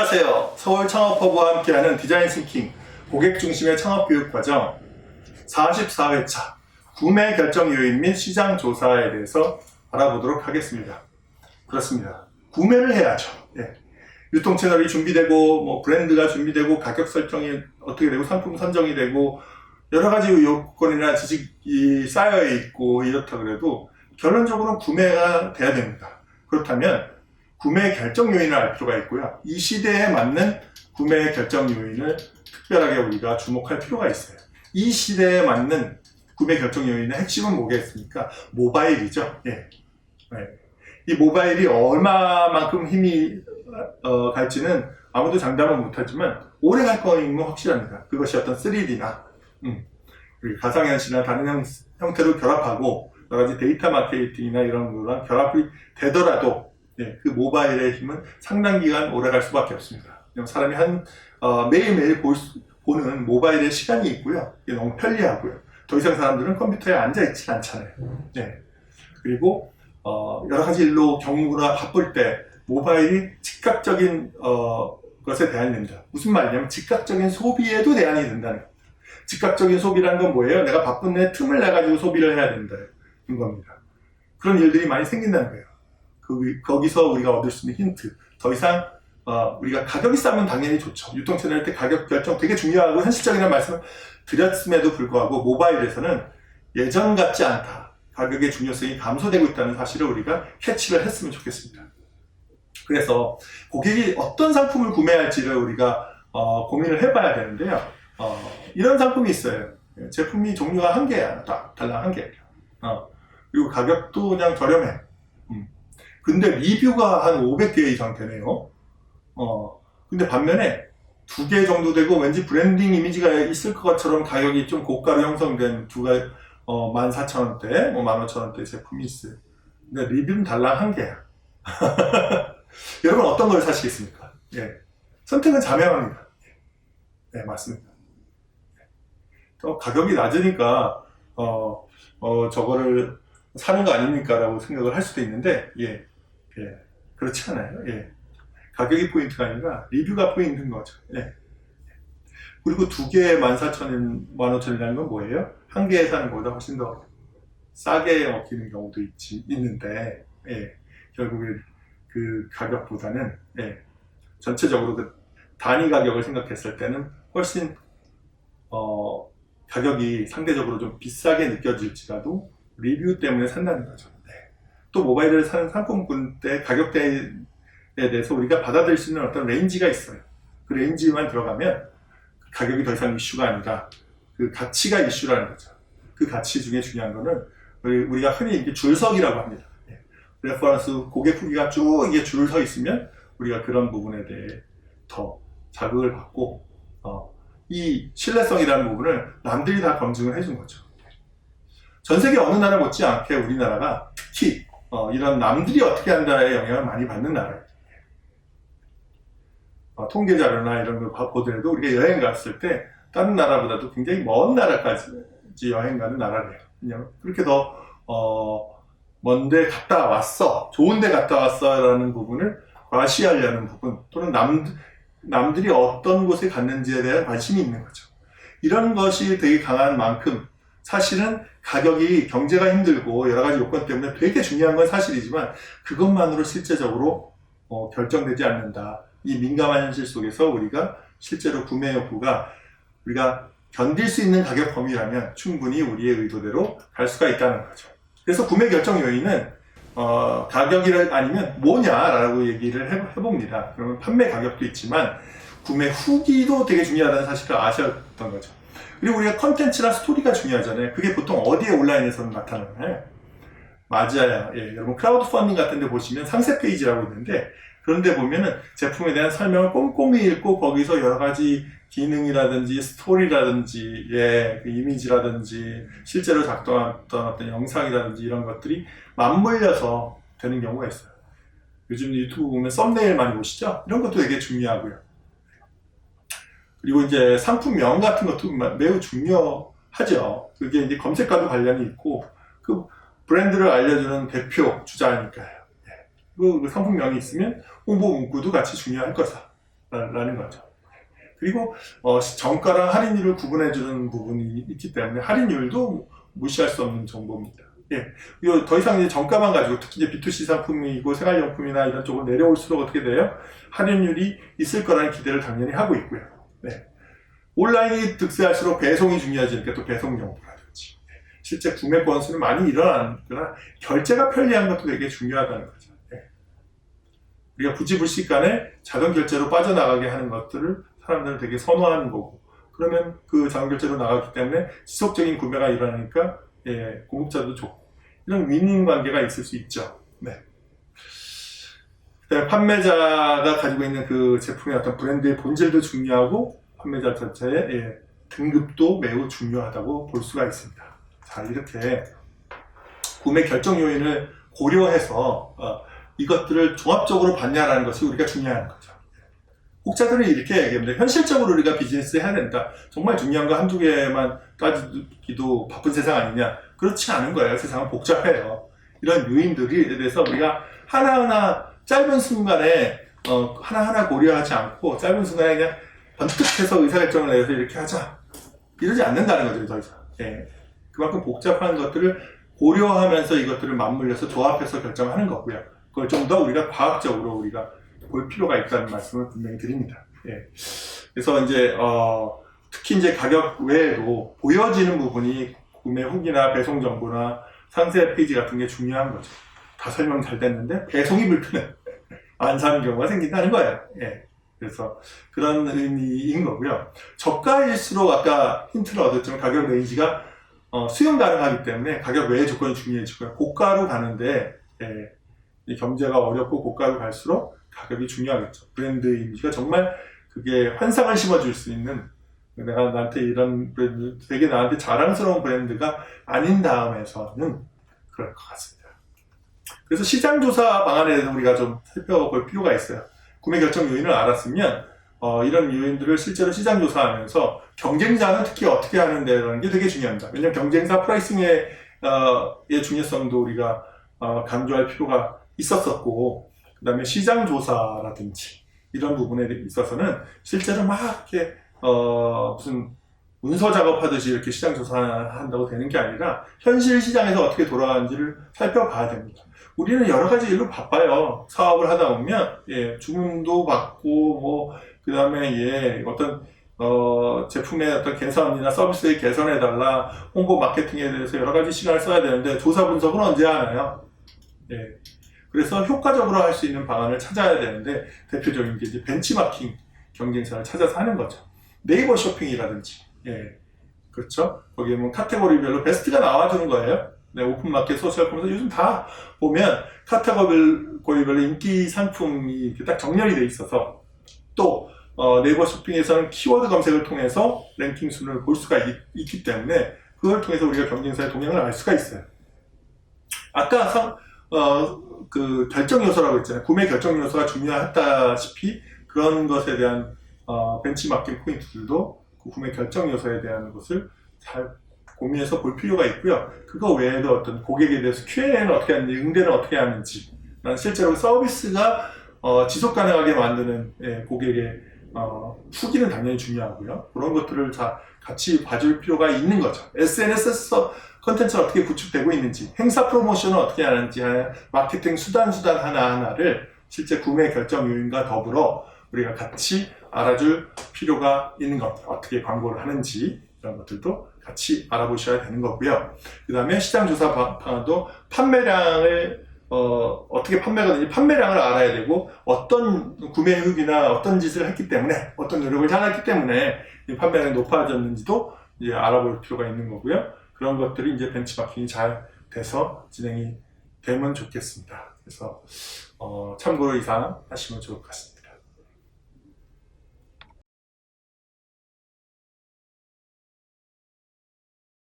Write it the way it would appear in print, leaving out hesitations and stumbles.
안녕하세요. 서울 창업허브와 함께하는 디자인 싱킹 고객 중심의 창업 교육 과정 44회차 구매 결정 요인 및 시장 조사에 대해서 알아보도록 하겠습니다. 그렇습니다. 구매를 해야죠. 예. 유통 채널이 준비되고 브랜드가 준비되고 가격 설정이 어떻게 되고 상품 선정이 되고 여러 가지 요건이나 지식이 쌓여 있고 이렇다 그래도 결론적으로는 구매가 돼야 됩니다. 그렇다면 구매 결정 요인을 알 필요가 있고요. 이 시대에 맞는 구매 결정 요인을 특별하게 우리가 주목할 필요가 있어요. 이 시대에 맞는 구매 결정 요인의 핵심은 뭐겠습니까? 모바일이죠. 예. 이 모바일이 얼마만큼 힘이 갈지는 아무도 장담은 못하지만 오래 갈 거임은 확실합니다. 그것이 어떤 3D나 가상현실이나 다른 형태로 결합하고 여러 가지 데이터 마케팅이나 이런 거랑 결합이 되더라도 그 모바일의 힘은 상당 기간 오래 갈 수밖에 없습니다. 사람이 매일매일 보는 모바일의 시간이 있고요. 이게 너무 편리하고요. 더 이상 사람들은 컴퓨터에 앉아있지 않잖아요. 그리고 여러 가지 일로 경우나 바쁠 때 모바일이 즉각적인 것에 대안이 됩니다. 무슨 말이냐면 즉각적인 소비에도 대안이 된다는 겁니다. 즉각적인 소비라는 건 뭐예요? 내가 바쁜데 틈을 내가지고 소비를 해야 된다는 겁니다. 그런 일들이 많이 생긴다는 거예요. 거기서 우리가 얻을 수 있는 힌트. 더 이상 우리가 가격이 싸면 당연히 좋죠. 유통채널 때 가격 결정 되게 중요하고 현실적이라는 말씀을 드렸음에도 불구하고 모바일에서는 예전 같지 않다. 가격의 중요성이 감소되고 있다는 사실을 우리가 캐치를 했으면 좋겠습니다. 그래서 고객이 어떤 상품을 구매할지를 우리가 고민을 해봐야 되는데요. 이런 상품이 있어요. 제품이 종류가 한 개야. 달랑 한 개. 그리고 가격도 그냥 저렴해. 근데 리뷰가 한 500개 이상 되네요. 근데 반면에 2개 정도 되고 왠지 브랜딩 이미지가 있을 것처럼 가격이 좀 고가로 형성된 14,000원대, 15,000원대 제품이 있어요. 근데 리뷰는 달랑 한 개야. 여러분 어떤 걸 사시겠습니까? 예. 선택은 자명합니다. 네, 맞습니다. 가격이 낮으니까, 저거를 사는 거 아닙니까? 라고 생각을 할 수도 있는데, 그렇지 않아요. 가격이 포인트가 아니라 리뷰가 포인트인 거죠. 그리고 2개에 14,000원, 15,000원이라는 건 뭐예요? 한 개에 사는 것보다 훨씬 더 싸게 먹히는 경우도 있는데, 결국에 그 가격보다는, 전체적으로 그 단위 가격을 생각했을 때는 훨씬, 가격이 상대적으로 좀 비싸게 느껴질지라도 리뷰 때문에 산다는 거죠. 또 모바일을 사는 상품군 때 가격대에 대해서 우리가 받아들일 수 있는 어떤 레인지가 있어요. 그 레인지만 들어가면 가격이 더 이상 이슈가 아니라 그 가치가 이슈라는 거죠. 그 가치 중에 중요한 거는 우리가 흔히 줄석이라고 합니다. 레퍼런스 고객 후기가 쭉 이게 줄 서 있으면 우리가 그런 부분에 대해 더 자극을 받고 이 신뢰성이라는 부분을 남들이 다 검증을 해준 거죠. 전 세계 어느 나라 못지않게 우리나라가 특히 이런 남들이 어떻게 한다에 영향을 많이 받는 나라예요. 통계 자료나 이런 걸 보더라도 우리가 여행 갔을 때 다른 나라보다도 굉장히 먼 나라까지 여행 가는 나라래요. 왜냐면 그렇게 더 먼데 갔다 왔어, 좋은 데 갔다 왔어 라는 부분을 과시하려는 부분 또는 남들이 어떤 곳에 갔는지에 대한 관심이 있는 거죠. 이런 것이 되게 강한 만큼 사실은 가격이 경제가 힘들고 여러 가지 요건 때문에 되게 중요한 건 사실이지만 그것만으로 실제적으로 결정되지 않는다. 이 민감한 현실 속에서 우리가 실제로 구매 욕구가 우리가 견딜 수 있는 가격 범위라면 충분히 우리의 의도대로 갈 수가 있다는 거죠. 그래서 구매 결정 요인은 가격이 아니면 뭐냐라고 얘기를 해봅니다. 그러면 판매 가격도 있지만 구매 후기도 되게 중요하다는 사실을 아셨던 거죠. 그리고 우리가 컨텐츠나 스토리가 중요하잖아요. 그게 보통 어디에 온라인에서는 나타나나요? 맞아요. 여러분 크라우드 펀딩 같은 데 보시면 상세 페이지라고 있는데 그런데 보면은 제품에 대한 설명을 꼼꼼히 읽고 거기서 여러 가지 기능이라든지 스토리라든지 그 이미지라든지 실제로 작동했던 어떤 영상이라든지 이런 것들이 맞물려서 되는 경우가 있어요. 요즘 유튜브 보면 썸네일 많이 보시죠? 이런 것도 되게 중요하고요. 그리고 이제 상품명 같은 것도 매우 중요하죠. 그게 이제 검색과도 관련이 있고 그 브랜드를 알려주는 대표 주자니까요. 그 상품명이 있으면 홍보 문구도 같이 중요할 거다. 라는 거죠. 그리고 정가랑 할인율을 구분해주는 부분이 있기 때문에 할인율도 무시할 수 없는 정보입니다. 예, 이거 더 이상 이제 정가만 가지고 특히 이제 B2C 상품이고 생활용품이나 이런 쪽으로 내려올수록 어떻게 돼요? 할인율이 있을 거라는 기대를 당연히 하고 있고요. 네. 온라인이 득세할수록 배송이 중요해지니까 또 배송 정보라든지 실제 구매 건수는 많이 일어나거나 결제가 편리한 것도 되게 중요하다는 거죠. 네. 우리가 부지불식간에 자동 결제로 빠져나가게 하는 것들을 사람들은 되게 선호하는 거고, 그러면 그 자동 결제로 나가기 때문에 지속적인 구매가 일어나니까 예, 공급자도 좋고 이런 윈윈 관계가 있을 수 있죠. 네. 판매자가 가지고 있는 그 제품의 어떤 브랜드의 본질도 중요하고 판매자 자체의 등급도 매우 중요하다고 볼 수가 있습니다. 자, 이렇게 구매 결정 요인을 고려해서 이것들을 종합적으로 봤냐라는 것이 우리가 중요한 거죠. 혹자들은 이렇게 얘기합니다. 현실적으로 우리가 비즈니스 해야 된다. 정말 중요한 거 한두 개만 따지기도 바쁜 세상 아니냐. 그렇지 않은 거예요. 세상은 복잡해요. 이런 요인들에 대해서 우리가 하나하나 짧은 순간에 하나하나 고려하지 않고 짧은 순간에 그냥 번뜩해서 의사결정을 내서 이렇게 하자. 이러지 않는다는 거죠. 더 이상. 예. 그만큼 복잡한 것들을 고려하면서 이것들을 맞물려서 조합해서 결정하는 거고요. 그걸 좀 더 우리가 과학적으로 우리가 볼 필요가 있다는 말씀을 분명히 드립니다. 예. 그래서 이제 특히 이제 가격 외에도 보여지는 부분이 구매 후기나 배송 정보나 상세 페이지 같은 게 중요한 거죠. 다 설명 잘 됐는데 배송이 불편해 안 사는 경우가 생긴다는 거예요. 예. 그래서 그런 의미인 거고요. 저가일수록 아까 힌트를 얻었지만 가격 레인지가 수용 가능하기 때문에 가격 외의 조건이 중요해지고요. 고가로 가는데 이 경제가 어렵고 고가로 갈수록 가격이 중요하겠죠. 브랜드 이미지가 정말 그게 환상을 심어줄 수 있는, 내가 나한테 이런 브랜드, 되게 나한테 자랑스러운 브랜드가 아닌 다음에서는 그럴 것 같습니다. 그래서 시장조사 방안에 대해서 우리가 좀 살펴볼 필요가 있어요. 구매 결정 요인을 알았으면 이런 요인들을 실제로 시장조사하면서 경쟁자는 특히 어떻게 하는데라는 게 되게 중요합니다. 왜냐하면 경쟁사 프라이싱의 중요성도 우리가 강조할 필요가 있었었고, 그 다음에 시장조사라든지 이런 부분에 있어서는 실제로 막 이렇게 무슨 문서 작업하듯이 이렇게 시장조사한다고 되는 게 아니라 현실 시장에서 어떻게 돌아가는지를 살펴봐야 됩니다. 우리는 여러 가지 일로 바빠요. 사업을 하다 보면 주문도 받고 그 다음에 어떤 제품의 어떤 개선이나 서비스의 개선해달라, 홍보 마케팅에 대해서 여러 가지 시간을 써야 되는데 조사 분석은 언제 하나요? 그래서 효과적으로 할 수 있는 방안을 찾아야 되는데 대표적인 게 이제 벤치마킹 경쟁사를 찾아서 하는 거죠. 네이버 쇼핑이라든지, 그렇죠. 거기에 뭐 카테고리별로 베스트가 나와주는 거예요. 오픈마켓, 소셜콤에서 요즘 다 보면 카테고리별로 인기 상품이 이렇게 딱 정렬이 돼 있어서, 또 네이버 쇼핑에서는 키워드 검색을 통해서 랭킹 순을 볼 수가 있기 때문에 그걸 통해서 우리가 경쟁사의 동향을 알 수가 있어요. 아까 그 결정 요소라고 했잖아요. 구매 결정 요소가 중요하다시피 그런 것에 대한 벤치마킹 포인트들도 그 구매 결정 요소에 대한 것을 잘 고민해서 볼 필요가 있고요. 그거 외에도 어떤 고객에 대해서 Q&A는 어떻게 하는지, 응대는 어떻게 하는지, 실제로 서비스가 지속 가능하게 만드는 고객의 후기는 당연히 중요하고요. 그런 것들을 다 같이 봐줄 필요가 있는 거죠. SNS에서 컨텐츠가 어떻게 구축되고 있는지, 행사 프로모션을 어떻게 하는지, 마케팅 수단 하나하나를 실제 구매 결정 요인과 더불어 우리가 같이 알아줄 필요가 있는 겁니다. 어떻게 광고를 하는지 이런 것들도 같이 알아보셔야 되는 거고요. 그 다음에 시장조사 방안도 판매량을 어떻게 판매가 되는지 판매량을 알아야 되고, 어떤 구매 후기나 어떤 짓을 했기 때문에, 어떤 노력을 잘했기 때문에 이 판매량이 높아졌는지도 이제 알아볼 필요가 있는 거고요. 그런 것들이 이제 벤치마킹이 잘 돼서 진행이 되면 좋겠습니다. 그래서 참고로 이상 하시면 좋을 것 같습니다.